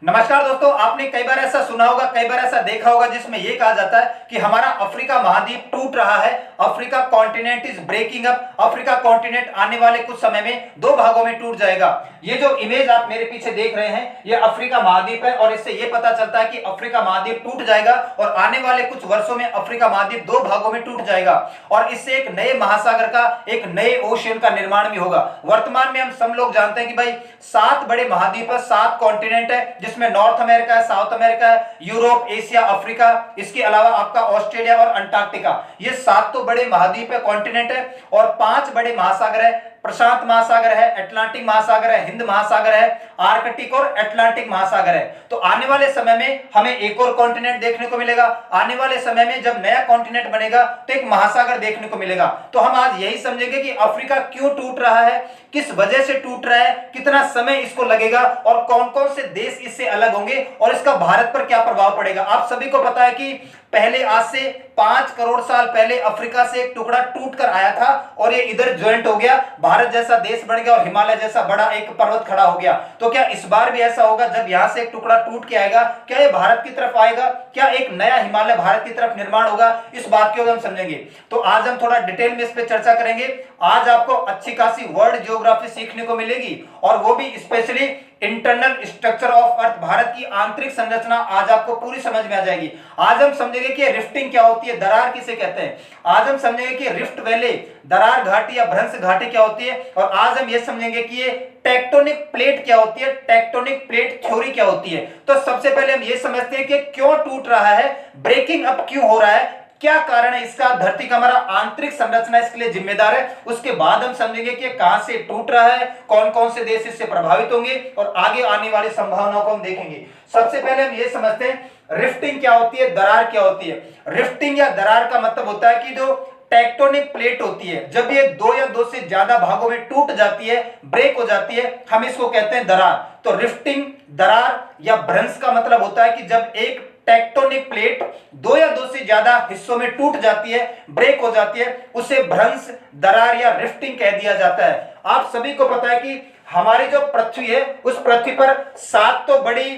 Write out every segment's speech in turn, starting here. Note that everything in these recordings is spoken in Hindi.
नमस्कार दोस्तों, आपने कई बार ऐसा सुना होगा, कई बार ऐसा देखा होगा जिसमें यह कहा जाता है कि हमारा अफ्रीका महाद्वीप टूट रहा है, Africa continent is breaking up, Africa continent आने वाले कुछ समय में दो भागों में टूट जाएगा। ये जो इमेज आप मेरे पीछे देख रहे हैं, ये अफ्रीका महाद्वीप है और इससे यह पता चलता है कि अफ्रीका महाद्वीप टूट जाएगा और आने वाले कुछ वर्षों में अफ्रीका महाद्वीप दो भागों में टूट जाएगा और इससे एक नए महासागर का, एक नए ओशियन का निर्माण भी होगा। वर्तमान में हम सब लोग जानते हैं कि भाई 7 बड़े महाद्वीप है, 7 कॉन्टिनेंट है, जिसमें नॉर्थ अमेरिका है, साउथ अमेरिका है, यूरोप, एशिया, अफ्रीका, इसके अलावा आपका ऑस्ट्रेलिया और अंटार्कटिका। ये 7 तो बड़े महाद्वीप है, कॉन्टिनेंट है और 5 बड़े महासागर है। प्रशांत महासागर है, अटलांटिक महासागर है, हिंद महासागर है, आर्कटिक और अटलांटिक महासागर है। तो आने वाले समय में हमें एक और कॉन्टिनेंट देखने को मिलेगा। आने वाले समय में जब नया कॉन्टिनेंट बनेगा तो एक महासागर देखने को मिलेगा। तो हम आज यही समझेंगे कि अफ्रीका क्यों टूट रहा है, किस वजह से टूट रहा है, कितना समय इसको लगेगा और कौन कौन से देश इससे अलग होंगे और इसका भारत पर क्या प्रभाव पड़ेगा। आप सभी को पता है कि पहले आज से 5 करोड़ साल पहले अफ्रीका से एक टुकड़ा टूट कर आया था और ये इधर ज्वाइंट हो गया, भारत जैसा देश बन गया और हिमालय जैसा बड़ा एक पर्वत खड़ा हो गया। तो क्या इस बार भी ऐसा होगा, जब यहां से एक टुकड़ा टूट के आएगा, क्या ये भारत की तरफ आएगा, क्या एक नया हिमालय भारत की तरफ निर्माण होगा, इस बात को हम समझेंगे। तो आज हम थोड़ा डिटेल में इस पर चर्चा करेंगे। आज आपको अच्छी खासी वर्ल्ड ज्योग्राफी सीखने को मिलेगी और वो भी specially internal structure of earth, Bharat की आंतरिक संरचना आज आपको पूरी समझ में आ जाएगी। आज हम समझेंगे कि रिफ्टिंग क्या होती है, दरार किसे कहते हैं। आज हम समझेंगे कि रिफ्ट वैली, दरार घाटी या भ्रंश घाटी क्या होती है और आज हम ये समझेंगे कि ये टेक्टोनिक प्लेट क्या होती है, टेक्टोनिक प्लेट थ्योरी क्या होती है। तो सबसे पहले हम ये समझते हैं कि क्यों टूट रहा है, ब्रेकिंग अप क्यों हो रहा है, क्या कारण है इसका, धरती का हमारा आंतरिक संरचना इसके लिए जिम्मेदार है। उसके बाद हम समझेंगे कि कहां से टूट रहा है, कौन कौन से देश इससे प्रभावित होंगे और आगे आने वाली संभावनाओं को हम देखेंगे। सबसे पहले हम ये समझते हैं रिफ्टिंग क्या होती है, दरार क्या होती है। रिफ्टिंग या दरार का मतलब होता है कि जो टेक्टोनिक प्लेट होती है, जब ये 2 या 2 से ज्यादा भागों में टूट जाती है, ब्रेक हो जाती है, हम इसको कहते हैं दरार। तो रिफ्टिंग, दरार या भ्रंश का मतलब होता है कि जब एक टेक्टोनिक प्लेट 2 या 2 से ज्यादा हिस्सों में टूट जाती है, ब्रेक हो जाती है, उसे भ्रंश, दरार या रिफ्टिंग कह दिया जाता है। आप सभी को पता है कि हमारी जो पृथ्वी है, उस पृथ्वी पर 7 तो बड़ी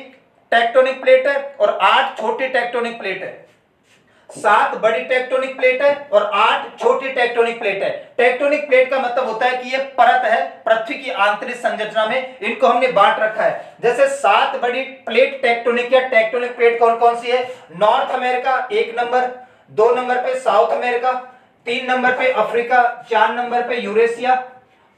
टेक्टोनिक प्लेट है और 8 छोटी टेक्टोनिक प्लेट है। 7 बड़ी टेक्टोनिक प्लेट है और 8 छोटी टेक्टोनिक प्लेट है। टेक्टोनिक प्लेट का मतलब होता है कि ये परत है पृथ्वी की आंतरिक संरचना में, इनको हमने बांट रखा है। जैसे 7 बड़ी प्लेट टेक्टोनिक या टेक्टोनिक प्लेट कौन कौन सी है, नॉर्थ अमेरिका 1 नंबर, 2 नंबर पे साउथ अमेरिका, 3 नंबर पे अफ्रीका, 4 नंबर पे यूरेशिया,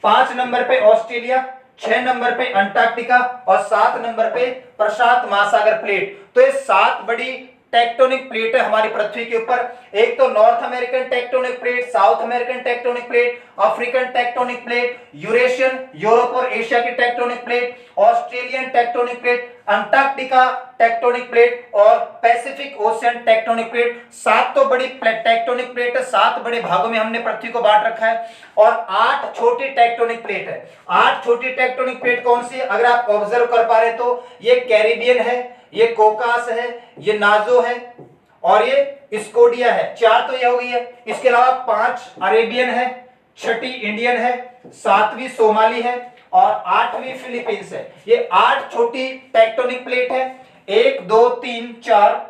5 नंबर पे ऑस्ट्रेलिया, 6 नंबर पे अंटार्कटिका और 7 नंबर पे प्रशांत महासागर प्लेट। तो ये 7 बड़ी टेक्टोनिक प्लेट है हमारी पृथ्वी के ऊपर। एक तो north American tectonic plate, south American tectonic plate, African tectonic plate, Eurasian, Europe और एशिया की tectonic plate, Australian tectonic plate, Antarctica tectonic plate और पैसिफिक ओशियन टेक्टोनिक प्लेट। 7 तो बड़ी टेक्टोनिक प्लेट है, 7 बड़े भागों में हमने पृथ्वी को बांट रखा है और 8 छोटी टेक्टोनिक प्लेट है। 8 छोटी टेक्टोनिक प्लेट कौन सी है, अगर आप ऑब्जर्व कर पा रहे तो ये कैरिबियन है, ये कोकास है, ये नाजो है और ये स्कोडिया है। 4 तो ये हो गई है। इसके अलावा 5 अरेबियन है, 6ठी इंडियन है, 7वीं सोमाली है और 8वीं फिलीपींस है। ये 8 छोटी टेक्टोनिक प्लेट है। 1 2 3 4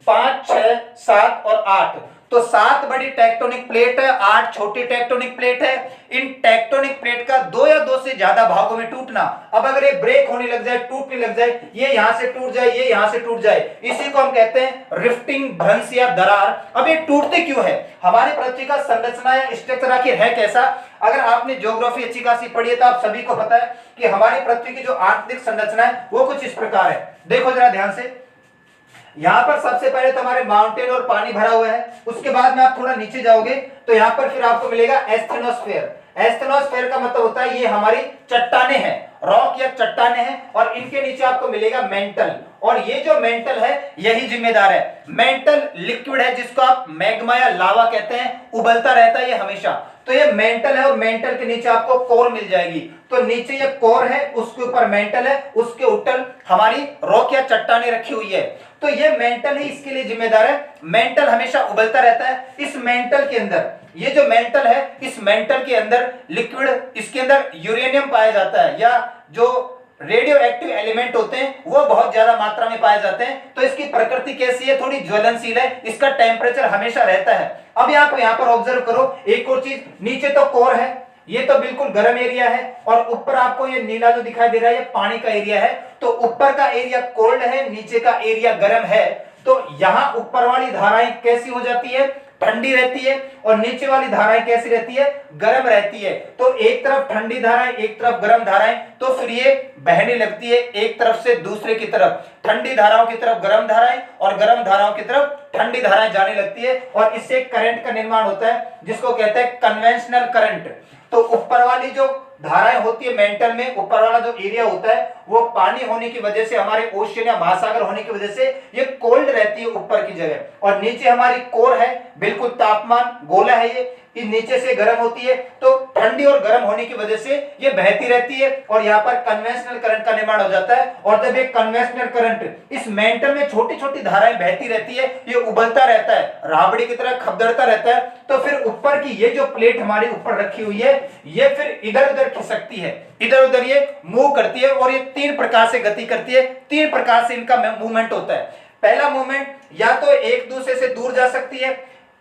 5 6 7 और 8, तो 7 बड़ी टेक्टोनिक प्लेट है, 8 छोटी टेक्टोनिक प्लेट है। इन टेक्टोनिक प्लेट का 2 या 2 से ज्यादा भागों में टूटना। अब अगर ये ब्रेक होने लग जाए, टूटने लग जाए, ये यहां से टूट जाए, ये यहां से टूट जाए, इसी को हम कहते हैं रिफ्टिंग, भ्रंश या दरार। अब ये टूटते क्यों है, हमारी पृथ्वी का संरचना या स्ट्रक्चर आखिर है कैसा। अगर आपने ज्योग्राफी अच्छी खासी पढ़ी है तो आप सभी को पता है कि हमारी पृथ्वी की जो आंतरिक संरचना है वो कुछ इस प्रकार है। देखो जरा ध्यान से, यहां पर सबसे पहले तो हमारे माउंटेन और पानी भरा हुआ है। उसके बाद में आप थोड़ा नीचे जाओगे तो यहां पर फिर आपको मिलेगा एस्थेनोस्फेयर। एस्थेनोस्फेयर का मतलब होता है ये हमारी चट्टाने हैं, रॉक या चट्टाने हैं और इनके नीचे आपको मिलेगा मेंटल। और ये जो मेंटल है यही जिम्मेदार है। मेंटल लिक्विड है जिसको आप मैग्मा या लावा कहते हैं, उबलता रहता है ये हमेशा। तो ये मेंटल है और मेंटल के नीचे आपको कोर मिल जाएगी। तो नीचे ये कोर है, उसके ऊपर मेंटल है, उसके ऊपर हमारी रॉक या चट्टाने रखी हुई है। तो ये मेंटल ही इसके लिए जिम्मेदार है। मेंटल हमेशा उबलता रहता है। इस मेंटल के अंदर, ये जो मेंटल है, इस मेंटल के अंदर लिक्विड, इसके अंदर यूरेनियम पाया जाता है या जो रेडियो एक्टिव एलिमेंट होते हैं वो बहुत ज्यादा मात्रा में पाए जाते हैं। तो इसकी प्रकृति कैसी है, थोड़ी ज्वलनशील है, इसका टेम्परेचर हमेशा रहता है। अब आप यहाँ पर ऑब्जर्व करो एक और चीज, नीचे तो कोर है, ये तो बिल्कुल गर्म एरिया है, और ऊपर आपको ये नीला जो दिखाई दे रहा है ये पानी का एरिया है। तो ऊपर का एरिया कोल्ड है, नीचे का एरिया गर्म है। तो यहां ऊपर वाली धाराएं कैसी हो जाती है, ठंडी रहती है, और नीचे वाली धाराएं कैसी रहती है, गर्म रहती है। तो एक तरफ ठंडी धाराएं, एक तरफ गर्म धाराएं, तो फिर ये बहने लगती है एक तरफ से दूसरे की तरफ। ठंडी धाराओं की तरफ गर्म धाराएं और गर्म धाराओं की तरफ ठंडी धाराएं जाने लगती है, और इससे करंट का निर्माण होता है जिसको कहते हैं कन्वेंशनल करंट। तो ऊपर वाली जो धाराएं होती है मेंटल में, ऊपर वाला जो एरिया होता है वो पानी होने की वजह से, हमारे ओशियन या महासागर होने की वजह से ये कोल्ड रहती है ऊपर की जगह, और नीचे हमारी कोर है, बिल्कुल तापमान गोला है ये नीचे से गर्म होती है। तो ठंडी और गर्म होने की वजह से ये बहती रहती है, और यहाँ पर कन्वेंशनल करंट का निर्माण हो जाता है। और जब एक कन्वेंशनल करंट इस मेंटल में छोटी छोटी धाराएं बहती रहती है, ये उबलता रहता है, राबड़ी की तरह खपदड़ता रहता है, तो फिर ऊपर की ये जो प्लेट हमारी ऊपर रखी हुई है ये फिर इधर उधर खिसकती है, इधर उधर ये मूव करती है, और ये 3 प्रकार से गति करती है, 3 प्रकार से इनका मूवमेंट होता है। पहला मूवमेंट या तो एक दूसरे से दूर जा सकती है,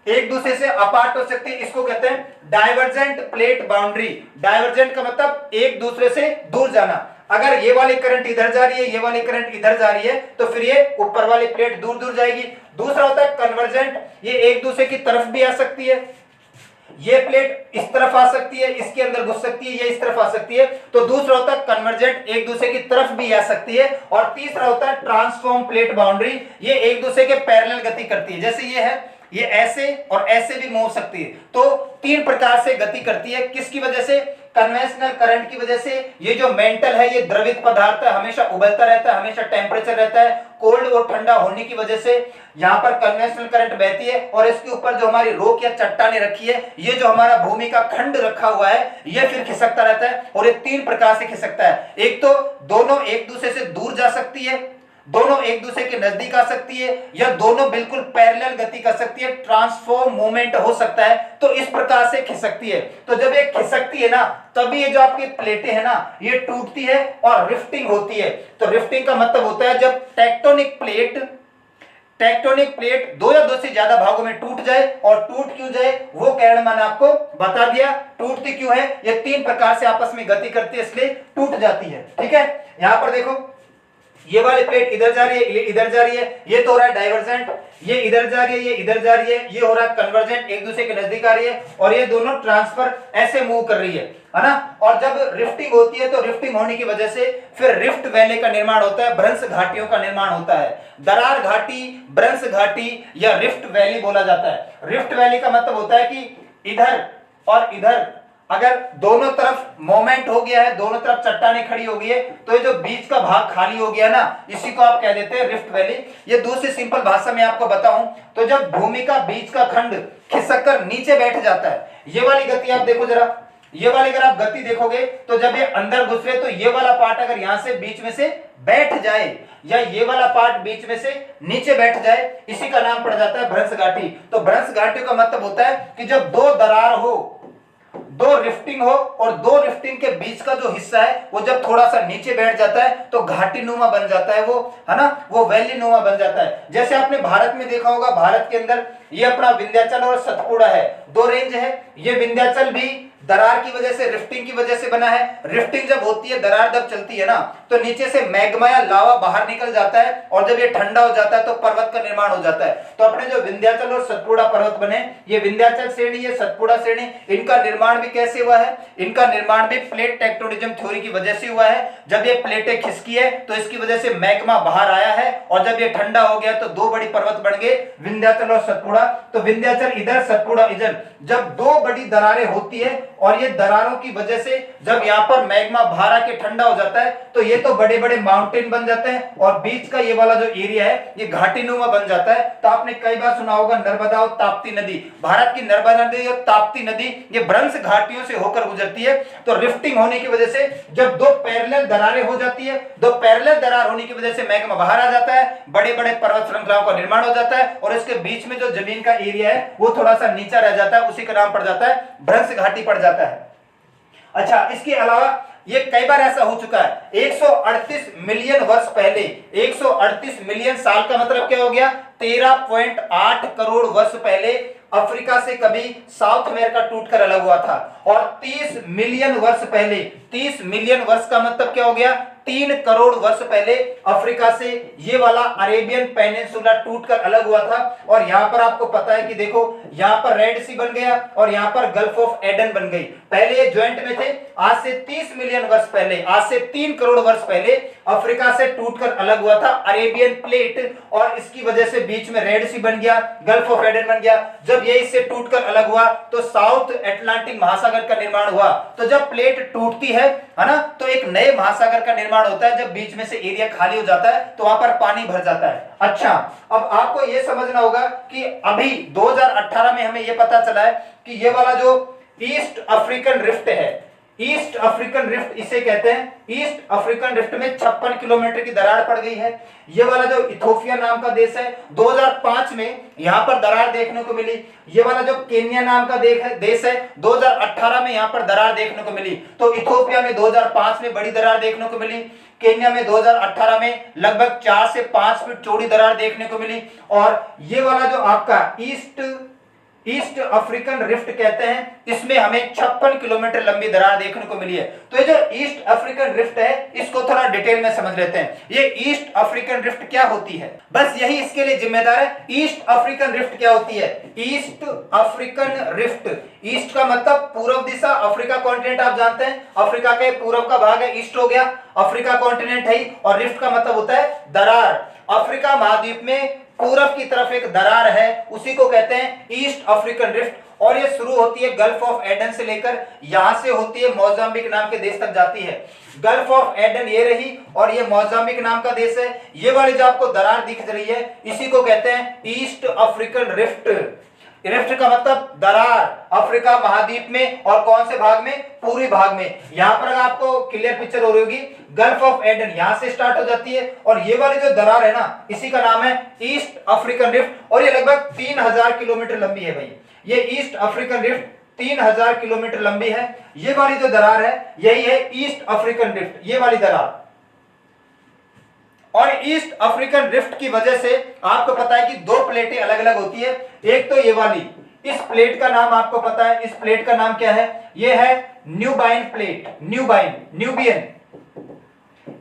एक दूसरे से अपार्ट हो सकती है, इसको कहते हैं डाइवर्जेंट प्लेट बाउंड्री। डाइवर्जेंट का मतलब एक दूसरे से दूर जाना। अगर ये वाली करंट इधर जा रही है, ये वाली करंट इधर जा रही है, तो फिर ये ऊपर वाली प्लेट दूर दूर जाएगी। दूसरा होता है कन्वर्जेंट, ये एक दूसरे की तरफ भी आ सकती है, ये प्लेट इस तरफ आ सकती है, इसके अंदर घुस सकती है, ये इस तरफ आ सकती है। तो दूसरा होता है कन्वर्जेंट, एक दूसरे की तरफ भी आ सकती है। और तीसरा होता है ट्रांसफॉर्म प्लेट बाउंड्री, ये एक दूसरे के पैरेलल गति करती है। जैसे ये है, ये ऐसे और ऐसे भी मूव सकती है। तो 3 प्रकार से गति करती है। किसकी वजह से, कन्वेंशनल करंट की वजह से। ये जो मेंटल है ये द्रवित पदार्थ है, हमेशा उबलता रहता है, हमेशा टेम्परेचर रहता है, कोल्ड और ठंडा होने की वजह से यहाँ पर कन्वेंशनल करंट बहती है। और इसके ऊपर जो हमारी रोक या चट्टाने रखी है, ये जो हमारा भूमि का खंड रखा हुआ है, ये फिर खिसकता रहता है, और ये 3 प्रकार से खिसकता है। एक तो दोनों एक दूसरे से दूर जा सकती है, दोनों एक दूसरे के नजदीक आ सकती है, या दोनों बिल्कुल पैरेलल गति कर सकती है, ट्रांसफॉर्म मूवमेंट हो सकता है। तो इस प्रकार से खिसकती है। तो जब ये खिसकती है ना, तभी ये जो आपकी प्लेटें है ना, ये टूटती है और रिफ्टिंग होती है। तो रिफ्टिंग का मतलब होता है जब टेक्टोनिक प्लेट 2 या 2 से ज्यादा भागों में टूट जाए, और टूट क्यों जाए वो कारण मैंने आपको बता दिया। टूटती क्यों है, ये 3 प्रकार से आपस में गति करती है, इसलिए टूट जाती है। ठीक है, यहां पर देखो, ये वाली प्लेट इधर जा रही है, ये इधर जा रही है, ये तो हो रहा है डाइवर्जेंट, ये इधर जा रही है, ये इधर जा रही है, ये हो रहा है कन्वर्जेंट, एक दूसरे के नजदीक आ रही है, और ये दोनों ट्रांसफर ऐसे मूव कर रही है ना। और जब रिफ्टिंग होती है, तो रिफ्टिंग होने की वजह से फिर रिफ्ट वैली का निर्माण होता है, भ्रंश घाटियों का निर्माण होता है। दरार घाटी, भ्रंश घाटी या रिफ्ट वैली बोला जाता है। रिफ्ट वैली का मतलब होता है कि इधर और इधर अगर दोनों तरफ मोमेंट हो गया है, दोनों तरफ चट्टानें खड़ी हो गई है, तो ये जो बीच का भाग खाली हो गया ना, इसी को आप कह देते हैं रिफ्ट वैली। ये दूसरी सिंपल भाषा में आपको बताऊं तो जब भूमि का बीच का खंड खिसक कर नीचे बैठ जाता है, ये वाली गति आप देखो जरा, ये वाली अगर आप गति देखोगे तो जब ये अंदर घुसे, तो ये वाला पार्ट अगर यहां से बीच में से बैठ जाए, या ये वाला पार्ट बीच में से नीचे बैठ जाए, इसी का नाम पड़ जाता है भ्रंश घाटी। तो भ्रंश घाटी का मतलब होता है कि जब 2 दरार हो, 2 रिफ्टिंग हो, और 2 रिफ्टिंग के बीच का जो हिस्सा है वो जब थोड़ा सा नीचे बैठ जाता है, तो घाटी नुमा बन जाता है, वो है ना, वो वैली नुमा बन जाता है। जैसे आपने भारत में देखा होगा, भारत के अंदर ये अपना विंध्याचल और सतपुड़ा है, 2 रेंज है। ये विंध्याचल भी दरार की वजह से, रिफ्टिंग की वजह से बना है। रिफ्टिंग जब होती है, दरार जब चलती है ना, तो नीचे से मैग्मा या लावा बाहर निकल जाता है, और जब ये ठंडा हो जाता है तो पर्वत का निर्माण हो जाता है। तो अपने जो विंध्याचल और सतपुड़ा पर्वत बने, ये विंध्याचल श्रेणी, ये सतपुड़ा श्रेणी, इनका निर्माण भी कैसे हुआ है, इनका निर्माण भी प्लेट टेक्टोनिज्म थ्योरी की वजह से हुआ है। जब ये प्लेटें खिसकी है तो इसकी वजह से मैग्मा बाहर आया है, और जब ये ठंडा हो गया तो 2 बड़ी पर्वत बन गए, विंध्याचल और सतपुड़ा। तो विंध्याचल इधर, सतपुड़ा इधर। जब 2 बड़ी दरारें होती है, और ये दरारों की वजह से जब यहाँ पर मैग्मा बाहर आके ठंडा हो जाता है, तो ये तो बड़े बड़े माउंटेन बन जाते हैं, और बीच का ये वाला जो एरिया है ये घाटी नुमा बन जाता है। तो आपने कई बार सुना होगा नर्मदा और ताप्ती नदी, भारत की नर्मदा नदी और ताप्ती नदी ये भ्रंश घाटियों से होकर गुजरती है। तो रिफ्टिंग होने की वजह से जब 2 पैरेलल दरारें हो जाती है, 2 पैरेलल दरार होने की वजह से मैग्मा बाहर आ जाता है, बड़े बड़े पर्वत श्रृंखलाओं का निर्माण हो जाता है, और इसके बीच में जो जमीन का एरिया है वो थोड़ा सा नीचा रह जाता है, उसी का नाम पड़ जाता है भ्रंश घाटी पड़ जाता है। अच्छा, इसके अलावा ये कई बार ऐसा हो चुका है। 138 मिलियन वर्ष पहले, 138 मिलियन साल का मतलब क्या हो गया, 13.8 करोड़ वर्ष पहले अफ्रीका से कभी साउथ अमेरिका टूटकर अलग हुआ था। और 30 मिलियन वर्ष पहले, 30 मिलियन वर्ष का मतलब क्या हो गया, 3 करोड़ वर्ष पहले अफ्रीका से ये वाला अरेबियन पेनिनसुला टूटकर अलग हुआ था। और यहां पर आपको पता है कि देखो यहां पर रेड सी बन गया और यहां पर गल्फ ऑफ एडन बन गई। पहले ये ज्वाइंट में थे। आज से 30 मिलियन वर्ष पहले, आज से 3 करोड़ वर्ष पहले अफ्रीका से टूटकर अलग हुआ था अरेबियन प्लेट, और इसकी वजह से बीच में रेड सी बन गया, गल्फ ऑफ एडन बन गया। जब ये इससे टूटकर अलग हुआ तो साउथ अटलांटिक महासागर का निर्माण हुआ। तो जब प्लेट टूटती है ना, तो एक नए महासागर का निर्माण होता है। जब बीच में से एरिया खाली हो जाता है तो वहां पर पानी भर जाता है। अच्छा, अब आपको यह समझना होगा कि अभी 2018 में हमें यह पता चला है कि ये वाला जो ईस्ट अफ्रीकन रिफ्ट है, ईस्ट अफ्रीकन रिफ्ट इसे कहते हैं, ईस्ट अफ्रीकन रिफ्ट में 56 किलोमीटर की दरार पड़ गई है। ये वाला जो इथोपिया नाम का देश है, 2005 में यहां पर दरार देखने को मिली। ये वाला जो केन्या नाम का देश है, 2018 में यहां पर दरार देखने को मिली। तो इथोपिया में 2005 में बड़ी दरार देखने को मिली, केन्या में 2018 में लगभग 4 से 5 फीट चौड़ी दरार देखने को मिली। और ये वाला जो आपका ईस्ट अफ्रीकन रिफ्ट कहते हैं, इसमें हमें 56 किलोमीटर लंबी दरार देखने को मिली है। तो ये जो ईस्ट अफ्रीकन रिफ्ट है, इसको थोड़ा डिटेल में समझ लेते हैं। ये ईस्ट अफ्रीकन रिफ्ट क्या होती है, बस यही इसके लिए जिम्मेदार है। ईस्ट अफ्रीकन रिफ्ट क्या होती है, ईस्ट अफ्रीकन रिफ्ट, ईस्ट का मतलब पूर्व दिशा, अफ्रीका कॉन्टिनेंट आप जानते हैं, अफ्रीका के पूर्व का भाग है, ईस्ट हो गया, अफ्रीका कॉन्टिनेंट है। और रिफ्ट का मतलब होता है दरार। अफ्रीका महाद्वीप में पूरब की तरफ एक दरार है, उसी को कहते हैं ईस्ट अफ्रीकन रिफ्ट। और ये शुरू होती है गल्फ ऑफ एडन से लेकर, यहां से होती है मोजाम्बिक नाम के देश तक जाती है। गल्फ ऑफ एडन ये रही और ये मोजाम्बिक नाम का देश है। ये वाली जो आपको दरार दिख रही है, इसी को कहते हैं ईस्ट अफ्रीकन रिफ्ट। रिफ्ट का मतलब दरार, अफ्रीका महाद्वीप में और कौन से भाग में, पूर्वी भाग में। यहां पर आपको क्लियर पिक्चर हो रही होगी, गल्फ ऑफ एडन यहां से स्टार्ट हो जाती है और ये वाली जो दरार है ना, इसी का नाम है ईस्ट अफ्रीकन रिफ्ट। और ये लगभग 3000 किलोमीटर लंबी है भाई। ये ईस्ट अफ्रीकन रिफ्ट 3000 किलोमीटर लंबी है। ये वाली जो दरार है, यही है ईस्ट अफ्रीकन रिफ्ट, ये वाली दरार। और ईस्ट अफ्रीकन रिफ्ट की वजह से आपको पता है कि 2 प्लेटें अलग अलग होती है। एक तो ये वाली, इस प्लेट का नाम आपको पता है, इस प्लेट का नाम क्या है, ये है न्यूबाइन प्लेट, न्यूबियन।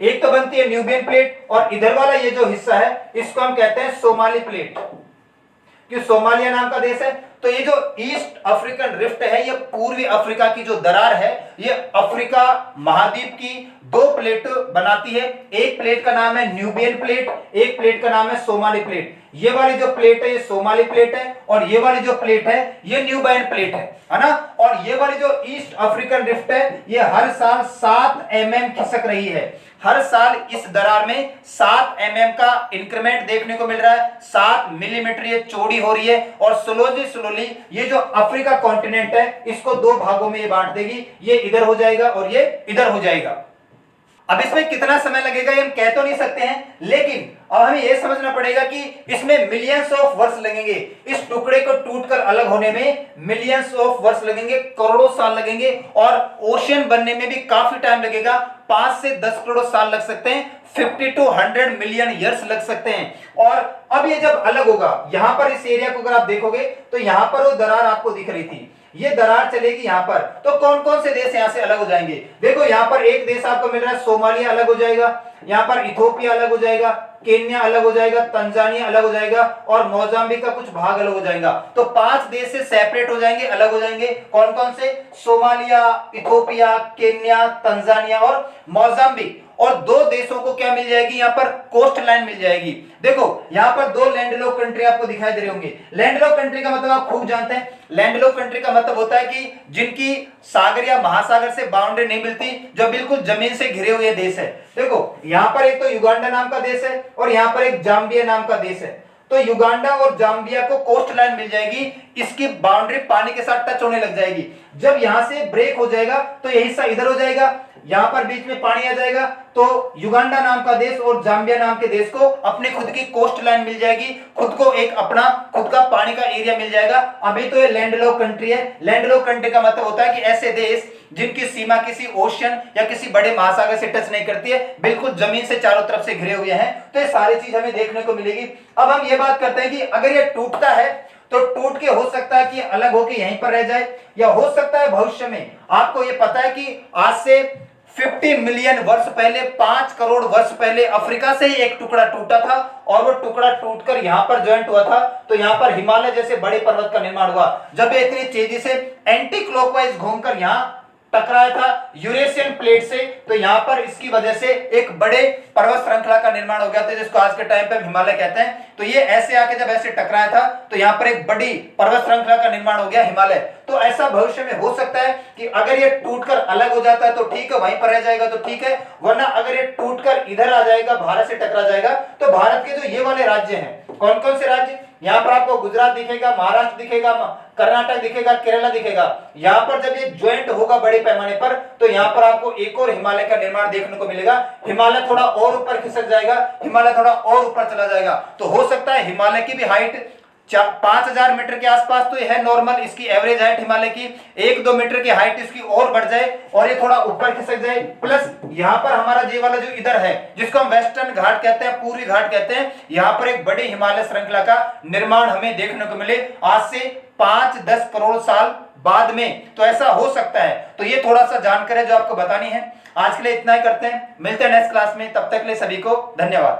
एक तो बनती है न्यूबियन प्लेट, और इधर वाला ये जो हिस्सा है, इसको हम कहते हैं सोमाली प्लेट, कि सोमालिया नाम का देश है। तो ये जो ईस्ट अफ्रीकन रिफ्ट है, ये पूर्वी अफ्रीका की जो दरार है, ये अफ्रीका महाद्वीप की 2 प्लेट बनाती है। एक प्लेट का नाम है न्यूबियन प्लेट, एक प्लेट का नाम है सोमाली प्लेट। ये वाली जो प्लेट है, ये सोमाली प्लेट है, और ये वाली जो प्लेट है, ये न्यूबाइन प्लेट है ना। और ये वाली जो ईस्ट अफ्रीकन रिफ्ट है, ये हर साल 7 mm खिसक रही है। हर साल इस दरार में 7 mm का इंक्रीमेंट देखने को मिल रहा है, 7 मिलीमीटर ये चौड़ी हो रही है। और स्लोली ये जो अफ्रीका कॉन्टिनेंट है, इसको 2 भागों में ये बांट देगी, ये इधर हो जाएगा और ये इधर हो जाएगा। अब इसमें कितना समय लगेगा ये हम कह तो नहीं सकते हैं, लेकिन अब हमें यह समझना पड़ेगा कि इसमें मिलियंस ऑफ वर्ष लगेंगे। इस टुकड़े को टूटकर अलग होने में मिलियंस ऑफ वर्ष लगेंगे, करोड़ों साल लगेंगे। और ओशियन बनने में भी काफी टाइम लगेगा, 5 से 10 करोड़ साल लग सकते हैं, 50 to 100 मिलियन ईयर्स लग सकते हैं। और अब ये जब अलग होगा, यहां पर इस एरिया को अगर आप देखोगे तो यहां पर वो दरार आपको दिख रही थी, ये दरार चलेगी यहां पर। तो कौन कौन से देश यहां से अलग हो जाएंगे, देखो यहां पर एक देश आपको मिल रहा है, सोमालिया अलग हो जाएगा, यहां पर इथोपिया अलग हो जाएगा, केन्या अलग हो जाएगा, तंजानिया अलग हो जाएगा, और मोजाम्बिक का कुछ भाग अलग हो जाएगा। तो 5 देश से सेपरेट हो जाएंगे, अलग हो जाएंगे। कौन कौन से, सोमालिया, इथोपिया, केन्या, तंजानिया और मोजाम्बिक। और 2 देशों को क्या मिल जाएगी, यहां पर कोस्ट लाइन मिल जाएगी। देखो यहां पर 2 लैंडलॉक कंट्री आपको दिखाई दे रहे होंगे। लैंडलॉक कंट्री का मतलब आप खूब जानते हैं, लैंडलॉक कंट्री का मतलब होता है कि जिनकी सागर या महासागर से बाउंड्री नहीं मिलती, जो बिल्कुल जमीन से घिरे हुए देश है। देखो यहां पर एक तो युगांडा नाम का देश है और यहां पर एक जाम्बिया नाम का देश है। तो युगांडा और जाम्बिया को कोस्ट लाइन मिल जाएगी, इसकी बाउंड्री पानी के साथ टच होने लग जाएगी। जब यहां से ब्रेक हो जाएगा तो ये हिस्सा इधर हो जाएगा, यहां पर बीच में पानी आ जाएगा, तो युगांडा नाम का देश और जाम्बिया नाम के देश को अपने खुद की कोस्ट लाइन मिल जाएगी, खुद को एक अपना खुद का पानी का एरिया मिल जाएगा। अभी तो ये लैंडलॉक कंट्री है। लैंडलॉक कंट्री का मतलब होता है कि ऐसे देश जिनकी सीमा किसी ओशियन या किसी बड़े महासागर से टच नहीं करती है, बिल्कुल जमीन से चारों तरफ से घिरे हुए हैं। तो ये सारी चीज हमें देखने को मिलेगी। अब हम ये बात करते हैं कि अगर ये टूटता है तो टूट के हो सकता है कि अलग होके यहीं पर रह जाए, या हो सकता है भविष्य में, आपको ये पता है कि आज से 50 मिलियन वर्ष पहले, 5 करोड़ वर्ष पहले अफ्रीका से ही एक टुकड़ा टूटा था और वो टुकड़ा टूटकर यहां पर ज्वाइंट हुआ था। तो यहां पर हिमालय जैसे बड़े पर्वत का निर्माण हुआ। जब ये इतनी तेजी से एंटी क्लॉकवाइज घूमकर यहां टकराया था यूरेशियन प्लेट से, तो यहां पर इसकी वजह से एक बड़े पर्वत श्रृंखला का निर्माण हो गया था, जिसको आज के टाइम पे हिमालय कहते हैं। तो ये ऐसे आके जब ऐसे टकराया था तो यहां पर एक बड़ी पर्वत श्रृंखला का निर्माण हो गया हिमालय। तो ऐसा भविष्य में हो सकता है कि अगर ये टूटकर अलग हो जाता है तो ठीक है, वहीं पर रह जाएगा तो ठीक है, वरना अगर ये टूटकर इधर आ जाएगा, भारत से टकरा जाएगा, तो भारत के जो ये वाले राज्य हैं, कौन कौन से राज्य, यहां पर आपको गुजरात दिखेगा, महाराष्ट्र दिखेगा, कर्नाटक दिखेगा, केरला दिखेगा। यहां पर जब ये ज्वाइंट होगा बड़े पैमाने पर, तो यहां पर आपको एक और हिमालय का निर्माण देखने को मिलेगा। हिमालय थोड़ा और ऊपर खिसक जाएगा, हिमालय थोड़ा और ऊपर चला जाएगा। तो हो सकता है हिमालय की भी हाइट 5000 मीटर के आसपास तो यह है नॉर्मल, इसकी एवरेज हाइट हिमालय की 1-2 मीटर की हाइट इसकी और बढ़ जाए और ये थोड़ा ऊपर खिसक जाए। प्लस यहां पर हमारा ये वाला जो इधर है, जिसको हम वेस्टर्न घाट कहते हैं, पूर्वी घाट कहते हैं, यहां पर एक बड़ी हिमालय श्रृंखला का निर्माण हमें देखने को मिले आज से 5-10 करोड़ साल बाद में। तो ऐसा हो सकता है। तो ये थोड़ा सा जानकारी जो आपको बतानी है। आज के लिए इतना ही करते हैं, मिलते हैं नेक्स्ट क्लास में। तब तक के लिए सभी को धन्यवाद।